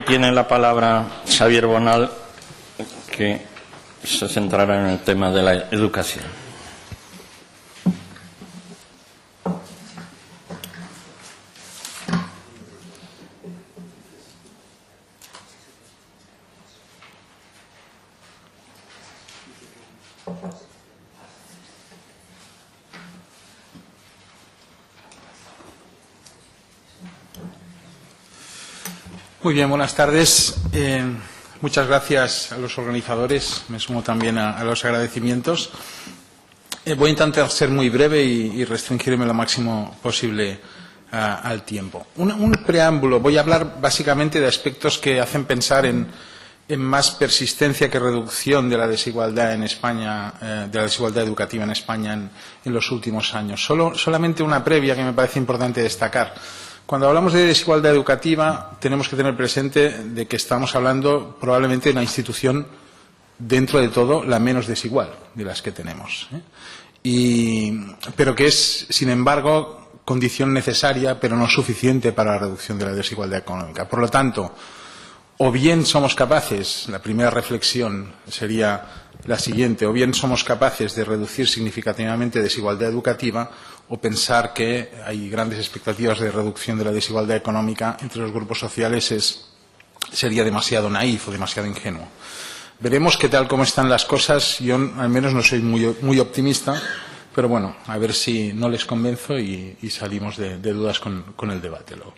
Tiene la palabra Xavier Bonal, que se centrará en el tema de la educación. Muy bien, buenas tardes. Muchas gracias a los organizadores. Me sumo también a los agradecimientos. Voy a intentar ser muy breve y restringirme lo máximo posible al tiempo. Un preámbulo. Voy a hablar básicamente de aspectos que hacen pensar en más persistencia que reducción de la desigualdad en España, de la desigualdad educativa en España en los últimos años. Solamente una previa que me parece importante destacar. Cuando hablamos de desigualdad educativa, tenemos que tener presente de que estamos hablando probablemente de una institución, dentro de todo, la menos desigual de las que tenemos, pero que es, sin embargo, condición necesaria, pero no suficiente para la reducción de la desigualdad económica. Por lo tanto, o bien somos capaces, la primera reflexión sería la siguiente, o bien somos capaces de reducir significativamente desigualdad educativa, o pensar que hay grandes expectativas de reducción de la desigualdad económica entre los grupos sociales sería demasiado naif o demasiado ingenuo. Veremos que tal como están las cosas, yo al menos no soy muy optimista, pero bueno, a ver si no les convenzo y salimos de dudas con el debate luego.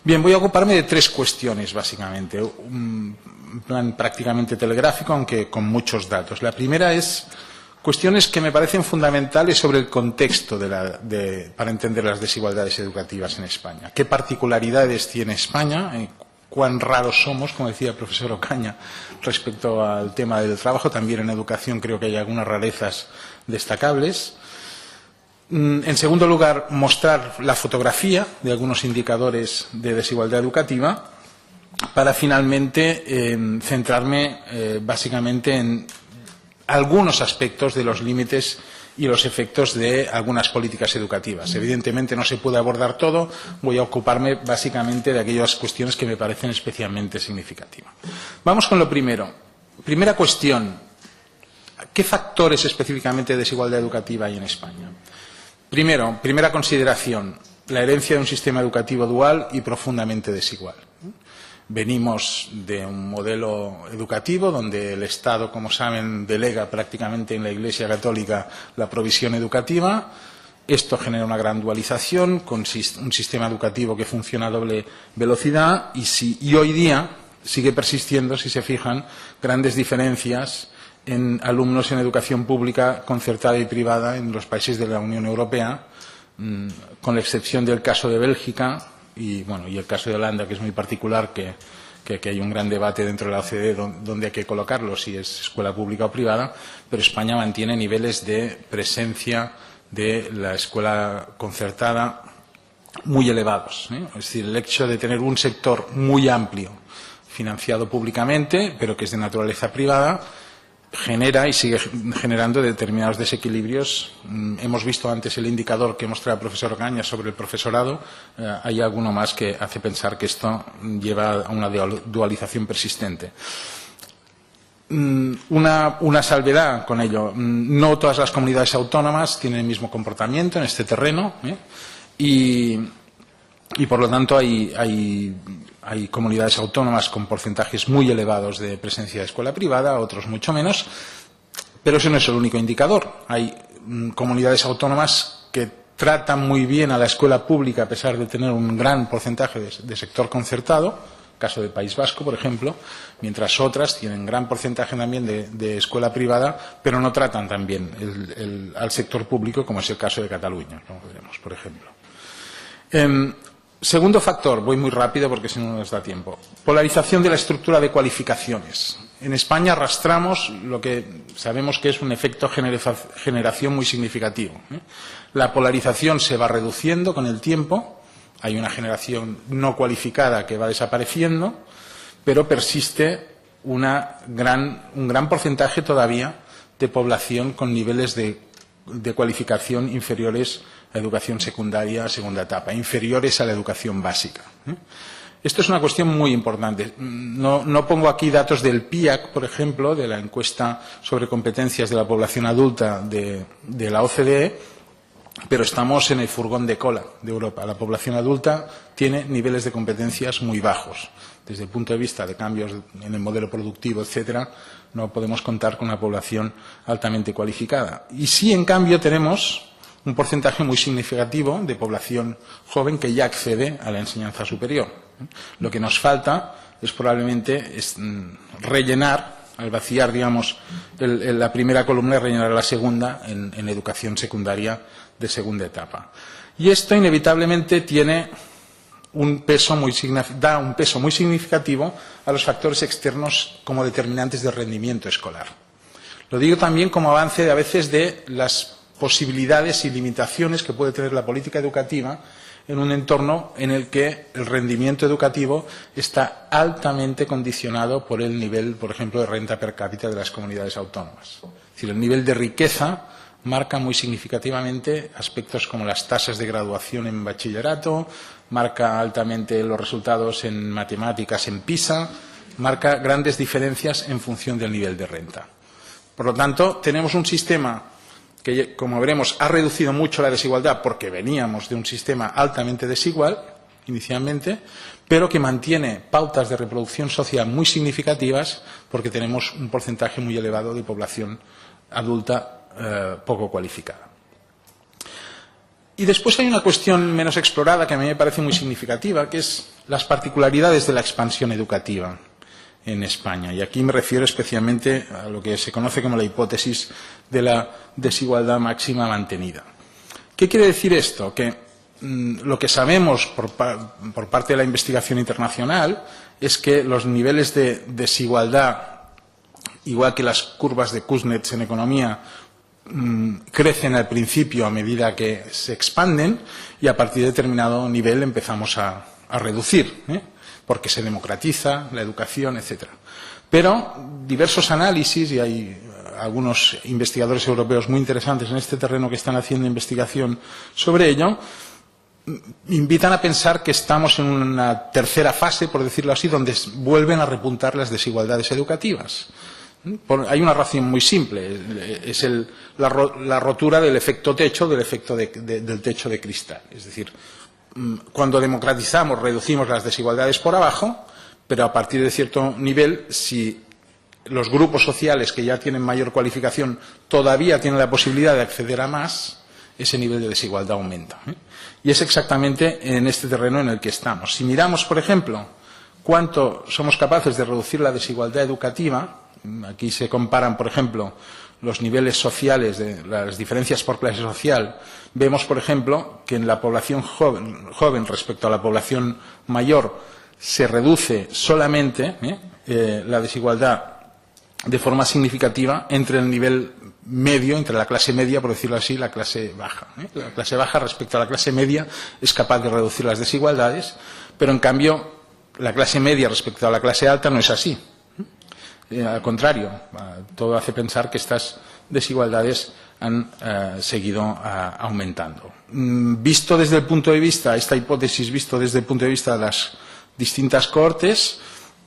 Bien, voy a ocuparme de tres cuestiones, básicamente. Un plan prácticamente telegráfico, aunque con muchos datos. La primera es cuestiones que me parecen fundamentales sobre el contexto para entender las desigualdades educativas en España. ¿Qué particularidades tiene España? ¿Cuán raros somos, como decía el profesor Ocaña, respecto al tema del trabajo? También en educación creo que hay algunas rarezas destacables. En segundo lugar, mostrar la fotografía de algunos indicadores de desigualdad educativa para finalmente centrarme básicamente en algunos aspectos de los límites y los efectos de algunas políticas educativas. Evidentemente no se puede abordar todo, voy a ocuparme básicamente de aquellas cuestiones que me parecen especialmente significativas. Vamos con lo primero. Primera cuestión, ¿qué factores específicamente de desigualdad educativa hay en España? Primera consideración, la herencia de un sistema educativo dual y profundamente desigual. Venimos de un modelo educativo donde el Estado, como saben, delega prácticamente en la Iglesia Católica la provisión educativa. Esto genera una gran dualización con un sistema educativo que funciona a doble velocidad y hoy día sigue persistiendo, si se fijan, grandes diferencias en alumnos en educación pública, concertada y privada en los países de la Unión Europea, con la excepción del caso de Bélgica y el caso de Holanda, que es muy particular, que hay un gran debate dentro de la OCDE donde hay que colocarlo, si es escuela pública o privada, pero España mantiene niveles de presencia de la escuela concertada muy elevados. Es decir, el hecho de tener un sector muy amplio, financiado públicamente, pero que es de naturaleza privada, genera y sigue generando determinados desequilibrios. Hemos visto antes el indicador que mostraba el profesor Ocaña sobre el profesorado. Hay alguno más que hace pensar que esto lleva a una dualización persistente. Una salvedad con ello. No todas las comunidades autónomas tienen el mismo comportamiento en este terreno y por lo tanto hay comunidades autónomas con porcentajes muy elevados de presencia de escuela privada, otros mucho menos, pero ese no es el único indicador. Hay comunidades autónomas que tratan muy bien a la escuela pública a pesar de tener un gran porcentaje de sector concertado, caso del País Vasco, por ejemplo, mientras otras tienen gran porcentaje también de escuela privada, pero no tratan tan bien al sector público, como es el caso de Cataluña, como veremos, por ejemplo. Segundo factor, voy muy rápido porque si no nos da tiempo. Polarización de la estructura de cualificaciones. En España arrastramos lo que sabemos que es un efecto generación muy significativo. La polarización se va reduciendo con el tiempo. Hay una generación no cualificada que va desapareciendo, pero persiste un gran porcentaje todavía de población con niveles de cualificación inferiores a educación secundaria, segunda etapa, inferiores a la educación básica. Esto es una cuestión muy importante. No pongo aquí datos del PIAC, por ejemplo, de la encuesta sobre competencias de la población adulta de la OCDE, pero estamos en el furgón de cola de Europa. La población adulta tiene niveles de competencias muy bajos. Desde el punto de vista de cambios en el modelo productivo, etcétera, no podemos contar con una población altamente cualificada. Y sí, en cambio, tenemos un porcentaje muy significativo de población joven que ya accede a la enseñanza superior. Lo que nos falta es probablemente rellenar, al vaciar, digamos, la primera columna, y rellenar la segunda en educación secundaria de segunda etapa. Y esto inevitablemente tiene da un peso muy significativo a los factores externos como determinantes de rendimiento escolar. Lo digo también como avance a veces de las posibilidades y limitaciones que puede tener la política educativa en un entorno en el que el rendimiento educativo está altamente condicionado por el nivel, por ejemplo, de renta per cápita de las comunidades autónomas. Es decir, el nivel de riqueza marca muy significativamente aspectos como las tasas de graduación en bachillerato, marca altamente los resultados en matemáticas en PISA, marca grandes diferencias en función del nivel de renta. Por lo tanto, tenemos un sistema que, como veremos, ha reducido mucho la desigualdad porque veníamos de un sistema altamente desigual inicialmente, pero que mantiene pautas de reproducción social muy significativas porque tenemos un porcentaje muy elevado de población adulta poco cualificada. Y después hay una cuestión menos explorada que a mí me parece muy significativa, que es las particularidades de la expansión educativa en España. Y aquí me refiero especialmente a lo que se conoce como la hipótesis de la desigualdad máxima mantenida. ¿Qué quiere decir esto? Que lo que sabemos por parte de la investigación internacional es que los niveles de desigualdad, igual que las curvas de Kuznets en economía, crecen al principio a medida que se expanden y a partir de determinado nivel empezamos a reducir, porque se democratiza la educación, etcétera. Pero diversos análisis, y hay algunos investigadores europeos muy interesantes en este terreno que están haciendo investigación sobre ello, invitan a pensar que estamos en una tercera fase, por decirlo así, donde vuelven a repuntar las desigualdades educativas. Hay una razón muy simple, es la rotura del efecto techo, del techo de cristal. Es decir, cuando democratizamos, reducimos las desigualdades por abajo, pero a partir de cierto nivel, si los grupos sociales que ya tienen mayor cualificación todavía tienen la posibilidad de acceder a más, ese nivel de desigualdad aumenta. Y es exactamente en este terreno en el que estamos. Si miramos, por ejemplo, cuánto somos capaces de reducir la desigualdad educativa, aquí se comparan, por ejemplo, los niveles sociales de las diferencias por clase social. Vemos, por ejemplo, que en la población joven respecto a la población mayor se reduce solamente la desigualdad de forma significativa entre el nivel medio, entre la clase media, por decirlo así, y la clase baja. La clase baja respecto a la clase media es capaz de reducir las desigualdades, pero en cambio la clase media respecto a la clase alta no es así. Al contrario, todo hace pensar que estas desigualdades han seguido aumentando. Visto desde el punto de vista, esta hipótesis visto desde el punto de vista de las distintas cohortes,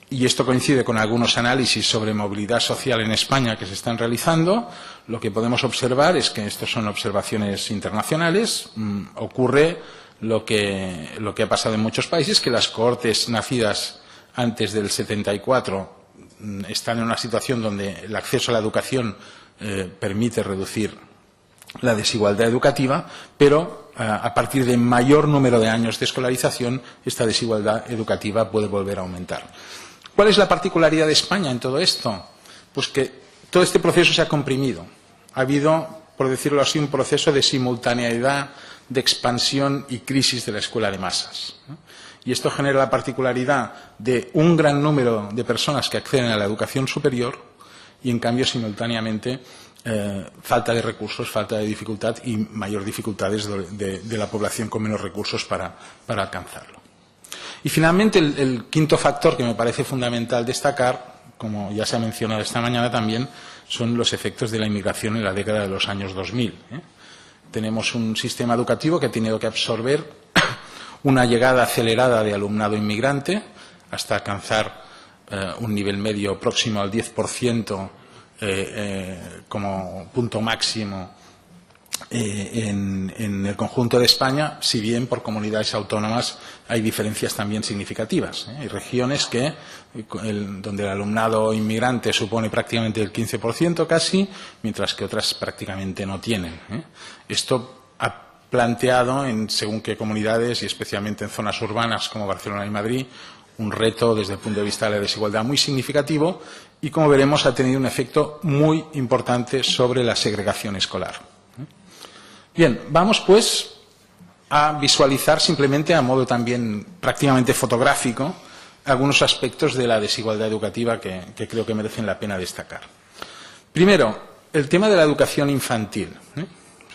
y esto coincide con algunos análisis sobre movilidad social en España que se están realizando, lo que podemos observar es que estas son observaciones internacionales, ocurre lo que ha pasado en muchos países, que las cohortes nacidas antes del 74 están en una situación donde el acceso a la educación permite reducir la desigualdad educativa, pero a partir de mayor número de años de escolarización, esta desigualdad educativa puede volver a aumentar. ¿Cuál es la particularidad de España en todo esto? Pues que todo este proceso se ha comprimido. Ha habido, por decirlo así, un proceso de simultaneidad, de expansión y crisis de la escuela de masas. Y esto genera la particularidad de un gran número de personas que acceden a la educación superior y, en cambio, simultáneamente, falta de recursos, falta de dificultad y mayor dificultades de la población con menos recursos para alcanzarlo. Y, finalmente, el quinto factor que me parece fundamental destacar, como ya se ha mencionado esta mañana también, son los efectos de la inmigración en la década de los años 2000. Tenemos un sistema educativo que ha tenido que absorber una llegada acelerada de alumnado inmigrante hasta alcanzar un nivel medio próximo al 10% como punto máximo en el conjunto de España, si bien por comunidades autónomas hay diferencias también significativas. Hay regiones donde el alumnado inmigrante supone prácticamente el 15% casi, mientras que otras prácticamente no tienen. Esto ha planteado según qué comunidades, y especialmente en zonas urbanas como Barcelona y Madrid, un reto desde el punto de vista de la desigualdad muy significativo y, como veremos, ha tenido un efecto muy importante sobre la segregación escolar. Bien, vamos pues a visualizar simplemente a modo también prácticamente fotográfico algunos aspectos de la desigualdad educativa que creo que merecen la pena destacar. Primero, el tema de la educación infantil.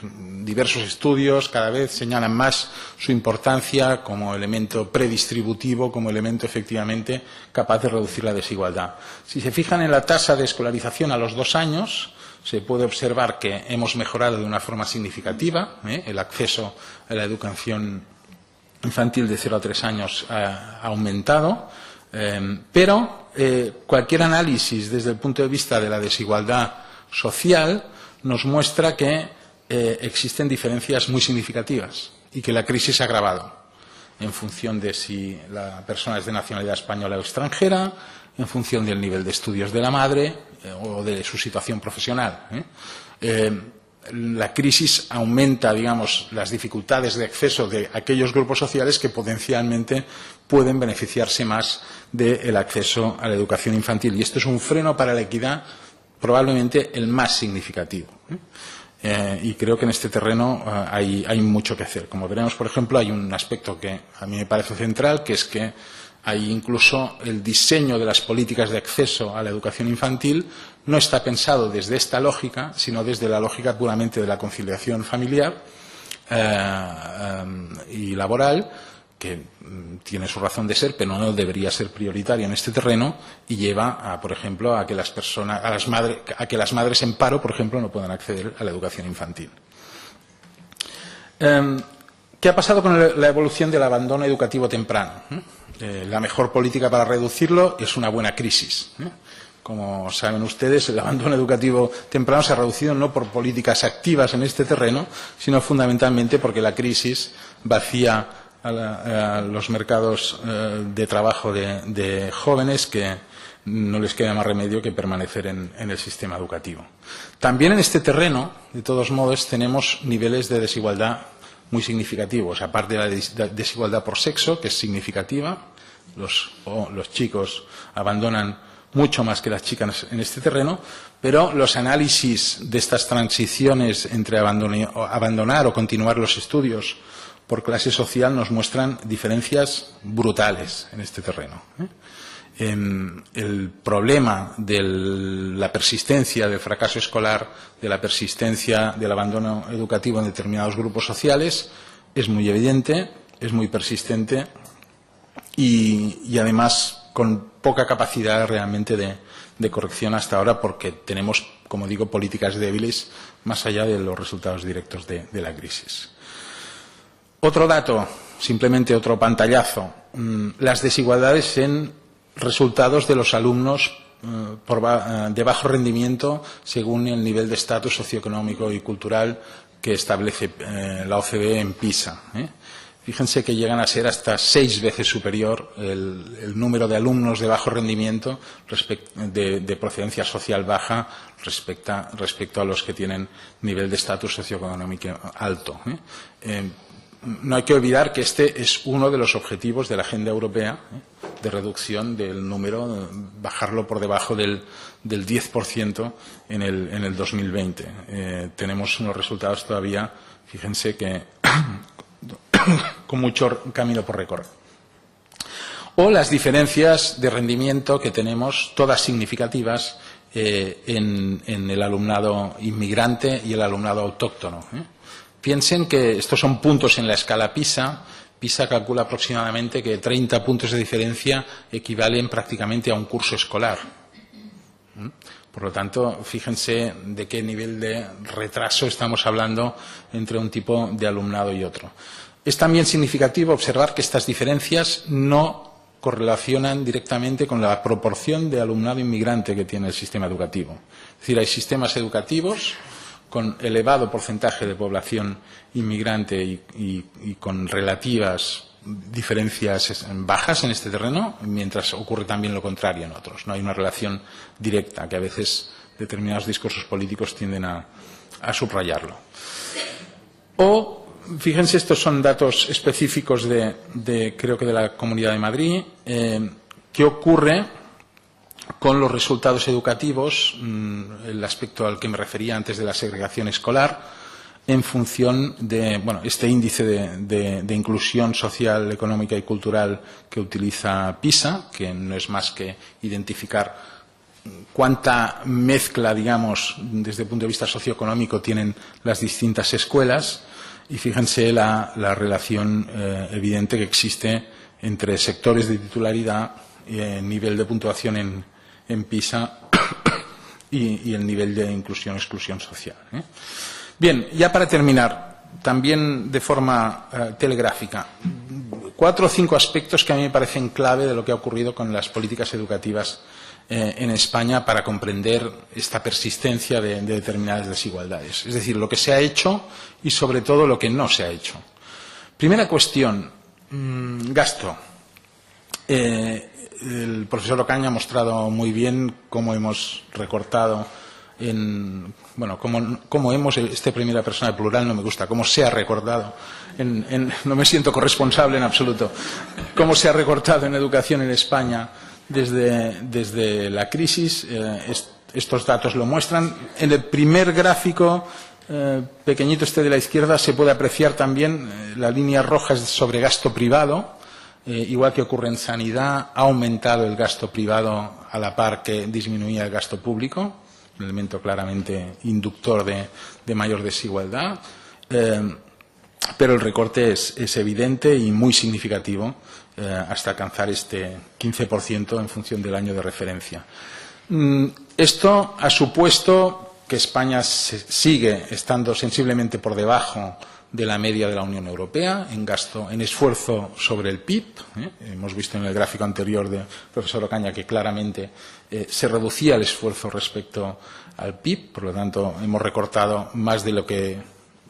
Diversos estudios cada vez señalan más su importancia como elemento predistributivo, como elemento efectivamente capaz de reducir la desigualdad. Si se fijan en la tasa de escolarización a los 2 años, se puede observar que hemos mejorado de una forma significativa. El acceso a la educación infantil de 0 a 3 años ha aumentado, pero cualquier análisis desde el punto de vista de la desigualdad social nos muestra que existen diferencias muy significativas y que la crisis ha agravado en función de si la persona es de nacionalidad española o extranjera, en función del nivel de estudios de la madre o de su situación profesional. La crisis aumenta, digamos, las dificultades de acceso de aquellos grupos sociales que potencialmente pueden beneficiarse más del acceso a la educación infantil. Y esto es un freno para la equidad probablemente el más significativo. Y creo que en este terreno hay mucho que hacer. Como veremos, por ejemplo, hay un aspecto que a mí me parece central, que es que hay incluso el diseño de las políticas de acceso a la educación infantil no está pensado desde esta lógica, sino desde la lógica puramente de la conciliación familiar y laboral, que tiene su razón de ser, pero no debería ser prioritaria en este terreno y lleva, por ejemplo, a que que las madres en paro, por ejemplo, no puedan acceder a la educación infantil. ¿Qué ha pasado con la evolución del abandono educativo temprano? La mejor política para reducirlo es una buena crisis. Como saben ustedes, el abandono educativo temprano se ha reducido no por políticas activas en este terreno, sino fundamentalmente porque la crisis vacía a los mercados de trabajo de jóvenes que no les queda más remedio que permanecer en el sistema educativo. También en este terreno, de todos modos, tenemos niveles de desigualdad muy significativos, aparte de la desigualdad por sexo, que es significativa. Los chicos abandonan mucho más que las chicas en este terreno, pero los análisis de estas transiciones entre abandonar o continuar los estudios por clase social nos muestran diferencias brutales en este terreno. El problema de la persistencia del fracaso escolar, de la persistencia del abandono educativo en determinados grupos sociales es muy evidente, es muy persistente y además con poca capacidad realmente de corrección hasta ahora, porque tenemos, como digo, políticas débiles más allá de los resultados directos de la crisis. Otro dato, simplemente otro pantallazo, las desigualdades en resultados de los alumnos de bajo rendimiento según el nivel de estatus socioeconómico y cultural que establece la OCDE en PISA. Fíjense que llegan a ser hasta 6 veces superior el número de alumnos de bajo rendimiento de procedencia social baja respecto a los que tienen nivel de estatus socioeconómico alto. No hay que olvidar que este es uno de los objetivos de la Agenda Europea de reducción del número, bajarlo por debajo del 10% en el 2020. Tenemos unos resultados todavía, fíjense que con mucho camino por recorrer. O las diferencias de rendimiento que tenemos, todas significativas, en el alumnado inmigrante y el alumnado autóctono. Piensen que estos son puntos en la escala PISA. PISA calcula aproximadamente que 30 puntos de diferencia equivalen prácticamente a un curso escolar. Por lo tanto, fíjense de qué nivel de retraso estamos hablando entre un tipo de alumnado y otro. Es también significativo observar que estas diferencias no correlacionan directamente con la proporción de alumnado inmigrante que tiene el sistema educativo. Es decir, hay sistemas educativos con elevado porcentaje de población inmigrante y con relativas diferencias bajas en este terreno, mientras ocurre también lo contrario en otros. No hay una relación directa, que a veces determinados discursos políticos tienden a subrayarlo. O, fíjense, estos son datos específicos creo que de la Comunidad de Madrid. ¿Qué ocurre con los resultados educativos, el aspecto al que me refería antes de la segregación escolar, en función de este índice de inclusión social, económica y cultural que utiliza PISA, que no es más que identificar cuánta mezcla, digamos, desde el punto de vista socioeconómico tienen las distintas escuelas, y fíjense la relación evidente que existe entre sectores de titularidad, nivel de puntuación en PISA y el nivel de inclusión-exclusión social. Bien, ya para terminar, también de forma telegráfica, 4 o 5 aspectos que a mí me parecen clave de lo que ha ocurrido con las políticas educativas en España para comprender esta persistencia de determinadas desigualdades. Es decir, lo que se ha hecho y, sobre todo, lo que no se ha hecho. Primera cuestión, gasto. El profesor Ocaña ha mostrado muy bien cómo hemos recortado este primera persona plural no me gusta, cómo se ha recortado, no me siento corresponsable en absoluto, cómo se ha recortado en educación en España desde la crisis. Estos datos lo muestran. En el primer gráfico, pequeñito de la izquierda, se puede apreciar también la línea roja sobre gasto privado. Igual que ocurre en sanidad, ha aumentado el gasto privado a la par que disminuía el gasto público, un elemento claramente inductor de mayor desigualdad. Pero el recorte es evidente y muy significativo, hasta alcanzar este 15% en función del año de referencia. Esto ha supuesto que España sigue estando sensiblemente por debajo de la media de la Unión Europea en gasto, en esfuerzo sobre el PIB. Hemos visto en el gráfico anterior del profesor Ocaña que claramente se reducía el esfuerzo respecto al PIB, por lo tanto hemos recortado más de lo que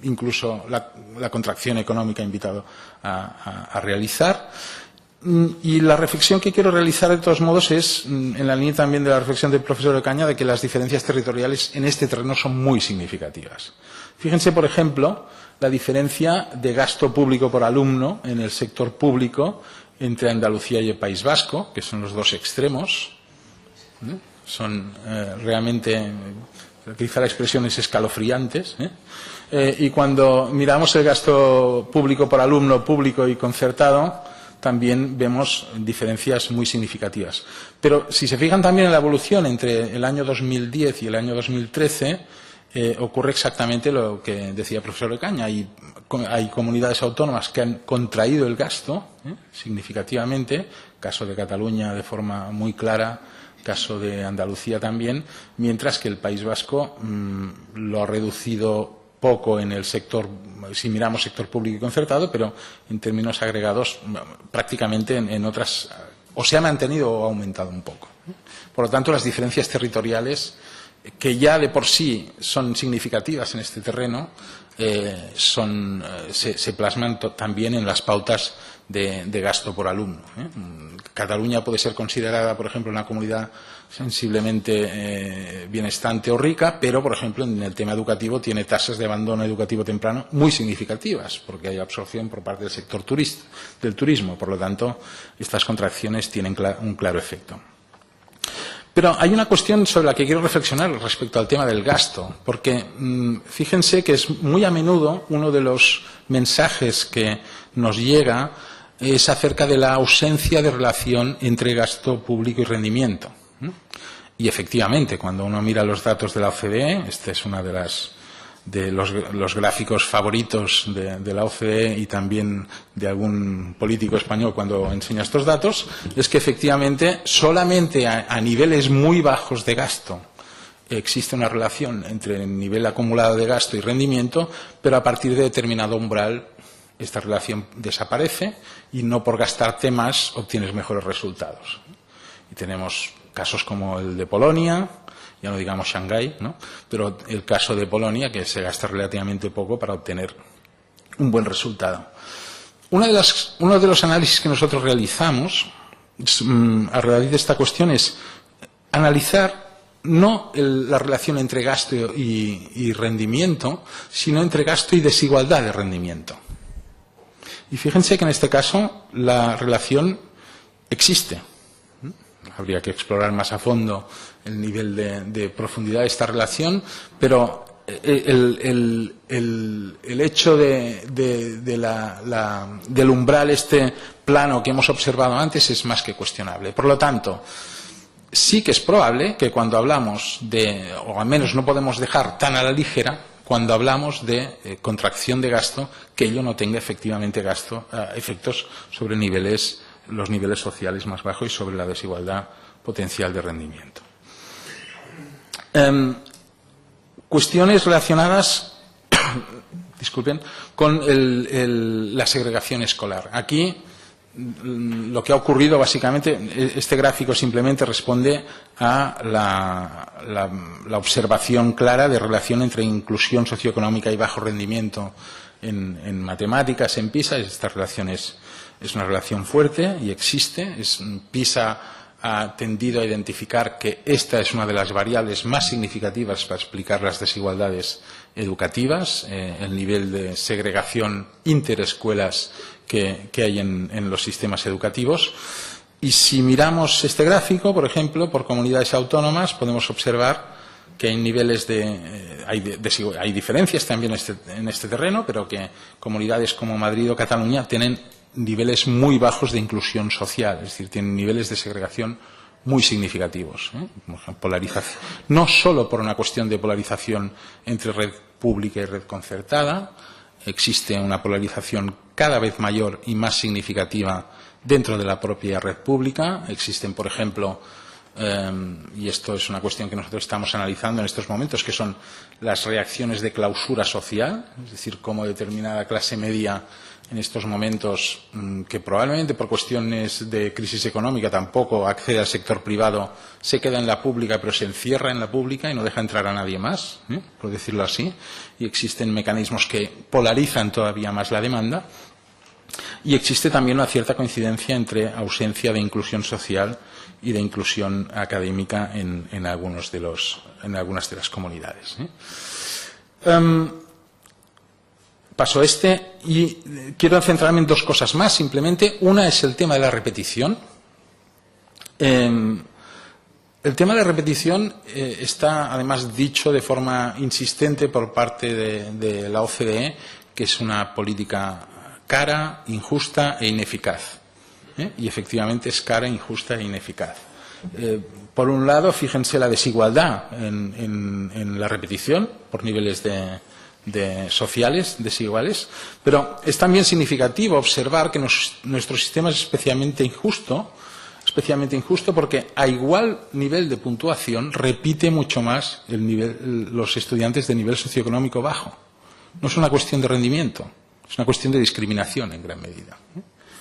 incluso la contracción económica ha invitado a realizar. Y la reflexión que quiero realizar, de todos modos, es en la línea también de la reflexión del profesor Ocaña, de que las diferencias territoriales en este terreno son muy significativas. Fíjense, por ejemplo, la diferencia de gasto público por alumno en el sector público entre Andalucía y el País Vasco, que son los dos extremos. Son realmente, quizá la expresión es escalofriantes. Y cuando miramos el gasto público por alumno, público y concertado, también vemos diferencias muy significativas. Pero si se fijan también en la evolución entre el año 2010 y el año 2013, ocurre exactamente lo que decía el profesor Ocaña. Hay comunidades autónomas que han contraído el gasto significativamente, caso de Cataluña de forma muy clara, caso de Andalucía también, mientras que el País Vasco lo ha reducido poco en el sector, si miramos sector público y concertado, pero en términos agregados prácticamente en otras, o se ha mantenido o ha aumentado un poco. Por lo tanto, las diferencias territoriales, que ya de por sí son significativas en este terreno, se plasman también en las pautas de gasto por alumno. Cataluña puede ser considerada, por ejemplo, una comunidad sensiblemente bienestante o rica, pero, por ejemplo, en el tema educativo tiene tasas de abandono educativo temprano muy significativas, porque hay absorción por parte del sector del turismo. Por lo tanto, estas contracciones tienen un claro efecto. Pero hay una cuestión sobre la que quiero reflexionar respecto al tema del gasto, porque fíjense que es muy a menudo uno de los mensajes que nos llega es acerca de la ausencia de relación entre gasto público y rendimiento. Y efectivamente, cuando uno mira los datos de la OCDE, este es uno de los gráficos favoritos de la OCDE y también de algún político español cuando enseña estos datos, es que efectivamente solamente a niveles muy bajos de gasto existe una relación entre el nivel acumulado de gasto y rendimiento, pero a partir de determinado umbral esta relación desaparece y no por gastarte más obtienes mejores resultados. Y tenemos casos como el de Polonia, ya no digamos Shanghái, ¿no? Pero el caso de Polonia, que se gasta relativamente poco para obtener un buen resultado. Uno de los análisis que nosotros realizamos a raíz de esta cuestión es analizar no la relación entre gasto y rendimiento, sino entre gasto y desigualdad de rendimiento. Y fíjense que en este caso la relación existe. Habría que explorar más a fondo el nivel de profundidad de esta relación, pero el hecho del umbral, este plano que hemos observado antes, es más que cuestionable. Por lo tanto, sí que es probable que cuando hablamos o al menos no podemos dejar tan a la ligera, cuando hablamos de contracción de gasto, que ello no tenga efectivamente efectos sobre los niveles sociales más bajos y sobre la desigualdad potencial de rendimiento. Cuestiones relacionadas disculpen, con la segregación escolar. Aquí lo que ha ocurrido básicamente, este gráfico simplemente responde a la observación clara de relación entre inclusión socioeconómica y bajo rendimiento en matemáticas, en PISA. Esta relación es una relación fuerte y existe. PISA ha tendido a identificar que esta es una de las variables más significativas para explicar las desigualdades educativas, el nivel de segregación interescuelas que hay en los sistemas educativos. Y si miramos este gráfico, por ejemplo, por comunidades autónomas, podemos observar que hay niveles hay diferencias también en este terreno, pero que comunidades como Madrid o Cataluña tienen niveles muy bajos de inclusión social, es decir, tienen niveles de segregación muy significativos. Polarización, no solo por una cuestión de polarización entre red pública y red concertada, existe una polarización cada vez mayor y más significativa dentro de la propia red pública. Existen, por ejemplo, y esto es una cuestión que nosotros estamos analizando en estos momentos, que son las reacciones de clausura social, es decir, cómo determinada clase media en estos momentos, que probablemente por cuestiones de crisis económica tampoco accede al sector privado, se queda en la pública, pero se encierra en la pública y no deja entrar a nadie más, por decirlo así, y existen mecanismos que polarizan todavía más la demanda. Y existe también una cierta coincidencia entre ausencia de inclusión social y de inclusión académica en algunas de las comunidades. Paso y quiero centrarme en dos cosas más, simplemente. Una es el tema de la repetición. El tema de la repetición está además dicho de forma insistente por parte de la OCDE, que es una política cara, injusta e ineficaz. Y efectivamente es cara, injusta e ineficaz. Por un lado, fíjense la desigualdad en la repetición por niveles sociales desiguales, pero es también significativo observar que nuestro sistema es especialmente injusto porque a igual nivel de puntuación repite mucho más los estudiantes de nivel socioeconómico bajo. No es una cuestión de rendimiento, es una cuestión de discriminación en gran medida.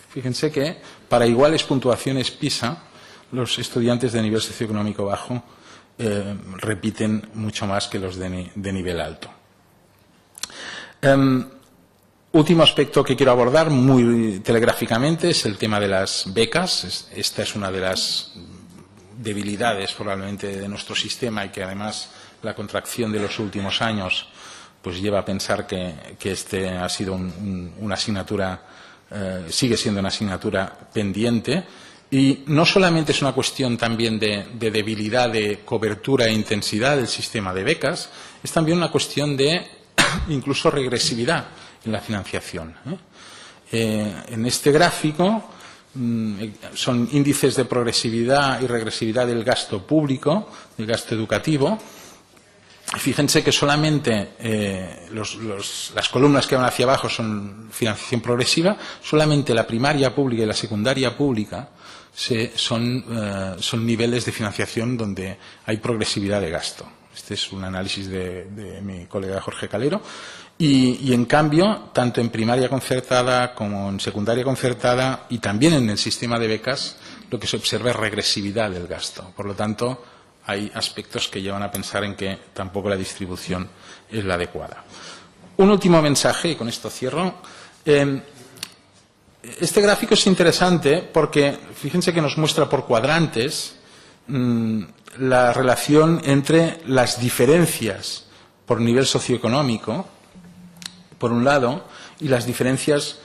Fíjense que para iguales puntuaciones PISA, los estudiantes de nivel socioeconómico bajo repiten mucho más que los de nivel alto. Último aspecto que quiero abordar muy telegráficamente es el tema de las becas. Esta es una de las debilidades probablemente de nuestro sistema y que además la contracción de los últimos años pues lleva a pensar que ha sido una asignatura, sigue siendo una asignatura pendiente. Y no solamente es una cuestión también de debilidad de cobertura e intensidad del sistema de becas, es también una cuestión de incluso regresividad en la financiación. En este gráfico son índices de progresividad y regresividad del gasto público, del gasto educativo. Fíjense que solamente las columnas que van hacia abajo son financiación progresiva, solamente la primaria pública y la secundaria pública son niveles de financiación donde hay progresividad de gasto. Este es un análisis de mi colega Jorge Calero. Y en cambio, tanto en primaria concertada como en secundaria concertada y también en el sistema de becas, lo que se observa es regresividad del gasto. Por lo tanto, hay aspectos que llevan a pensar en que tampoco la distribución es la adecuada. Un último mensaje, y con esto cierro. Este gráfico es interesante porque, fíjense que nos muestra por cuadrantes la relación entre las diferencias por nivel socioeconómico, por un lado, y las diferencias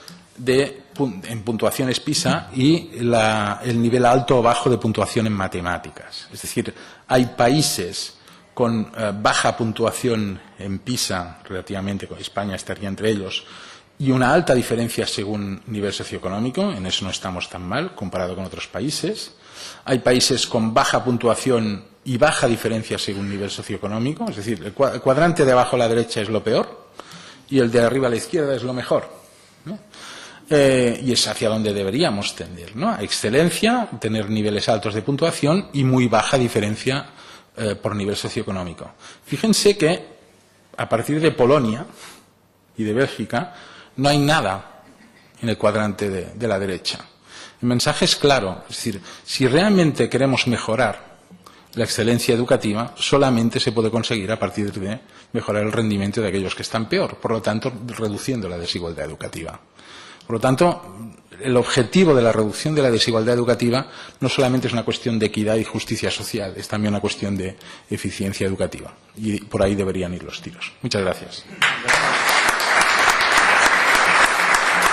en puntuaciones PISA y el nivel alto o bajo de puntuación en matemáticas. Es decir, hay países con baja puntuación en PISA, relativamente, con España estaría entre ellos, y una alta diferencia según nivel socioeconómico, en eso no estamos tan mal comparado con otros países. Hay países con baja puntuación y baja diferencia según nivel socioeconómico, es decir, el cuadrante de abajo a la derecha es lo peor y el de arriba a la izquierda es lo mejor, ¿no? Y es hacia donde deberíamos tender, ¿no? A excelencia, tener niveles altos de puntuación y muy baja diferencia por nivel socioeconómico. Fíjense que a partir de Polonia y de Bélgica no hay nada en el cuadrante de la derecha. El mensaje es claro, es decir, si realmente queremos mejorar la excelencia educativa, solamente se puede conseguir a partir de mejorar el rendimiento de aquellos que están peor, por lo tanto, reduciendo la desigualdad educativa. Por lo tanto, el objetivo de la reducción de la desigualdad educativa no solamente es una cuestión de equidad y justicia social, es también una cuestión de eficiencia educativa. Y por ahí deberían ir los tiros. Muchas gracias.